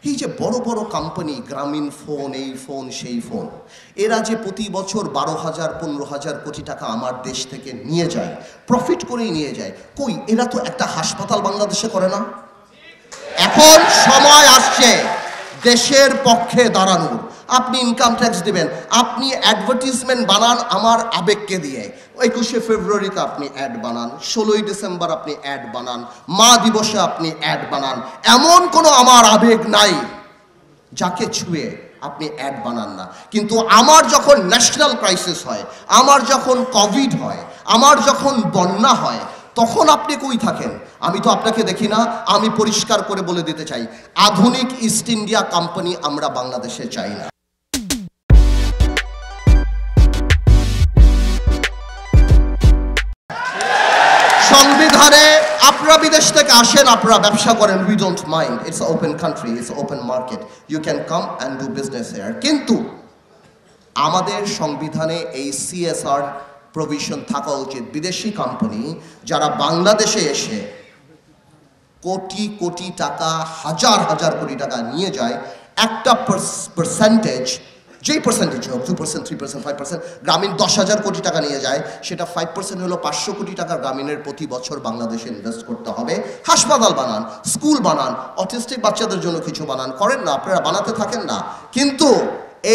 এই যে বড় বড় কোম্পানি, গ্রামীণ ফোন, এই ফোন সেই ফোন, এরা যে প্রতি বছর 12,000 15,000 কোটি টাকা আমার দেশ থেকে নিয়ে যায়, প্রফিট করেই নিয়ে যায়, কই এরা তো একটা হাসপাতাল বাংলাদেশে করে না? এখন সময় আসছে দেশের পক্ষে দাঁড়ানোর। আপনি ইনকাম ট্যাক্স দিবেন, আপনি অ্যাডভার্টিজমেন্ট বানান আমার আবেগকে দিয়ে। 21শে ফেব্রুয়ারিতে আপনি অ্যাড বানান, 16ই ডিসেম্বর আপনি অ্যাড বানান, মা দিবসে আপনি অ্যাড বানান, এমন কোনো আমার আবেগ নাই যাকে ছুঁয়ে আপনি অ্যাড বানান না। কিন্তু আমার যখন ন্যাশনাল ক্রাইসিস হয়, আমার যখন কোভিড হয়, আমার যখন বন্যা হয়, তখন আপনি কই থাকেন? আমি তো আপনাকে দেখি না। আমি পরিষ্কার করে বলে দিতে চাই, আধুনিক ইস্ট ইন্ডিয়া কোম্পানি আমরা বাংলাদেশে চাই না। সংবিধানে আপনারা বিদেশ থেকে আসেন, আপনারা ব্যবসা করেন, we don't mind, it's open country, it's open market, you can come and do business here. কিন্তু আমাদের সংবিধানে এই CSR প্রভিশন থাকা উচিত। বিদেশি কোম্পানি যারা বাংলাদেশে এসে কোটি কোটি টাকা, হাজার হাজার কোটি টাকা নিয়ে যায়, একটা পার্সেন্টেজ, যেই পার্সেন্টেজ হোক, 2%, 3%, 5%, গ্রামীণ 10,000 কোটি টাকা নিয়ে যায়, সেটা 5% হলো 500 কোটি টাকা গ্রামীণের প্রতি বছর বাংলাদেশে ইনভেস্ট করতে হবে। হাসপাতাল বানান, স্কুল বানান, অটিস্টিক বাচ্চাদের জন্য কিছু বানান, করেন না? আপনারা বানাতে থাকেন না? কিন্তু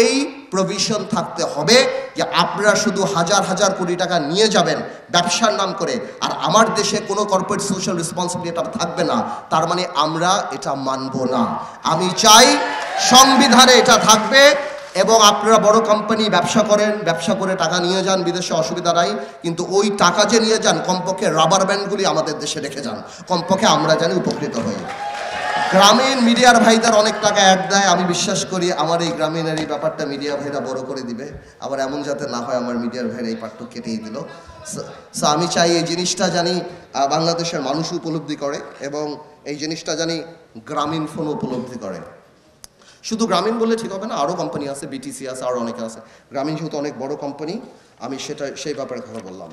এই প্রভিশন থাকতে হবে যে আপনারা শুধু হাজার হাজার কোটি টাকা নিয়ে যাবেন ব্যবসার নাম করে, আর আমার দেশে কোনো কর্পোরেট সোশ্যাল রেসপন্সিবিলিটি থাকবে না, তার মানে আমরা এটা মানব না। আমি চাই সংবিধানে এটা থাকবে, এবং আপনারা বড় কোম্পানি ব্যবসা করেন, ব্যবসা করে টাকা নিয়ে যান বিদেশে, অসুবিধা নাই, কিন্তু ওই টাকা যে নিয়ে যান কমপক্ষে রাবার ব্যান্ডগুলি আমাদের দেশে রেখে যান, কমপক্ষে আমরা জানি উপকৃত হই। গ্রামীণ মিডিয়ার ভাইদের অনেক টাকা অ্যাড দেয়, আমি বিশ্বাস করি আমার এই গ্রামীণের এই ব্যাপারটা মিডিয়া ভাইরা বড় করে দিবে, আবার এমন যাতে না হয় আমার মিডিয়ার ভাইরা এই পার্টটা কেটেই দিল। সো আমি চাই এই জিনিসটা জানি বাংলাদেশের মানুষ উপলব্ধি করে, এবং এই জিনিসটা জানি গ্রামীণ ফোন উপলব্ধি করে। শুধু গ্রামীণ বললে ঠিক হবে না, আরও কোম্পানি আছে, BTC আছে, আরও অনেকে আছে। গ্রামীণ যেহেতু অনেক বড় কোম্পানি, আমি সেই ব্যাপারে কথা বললাম।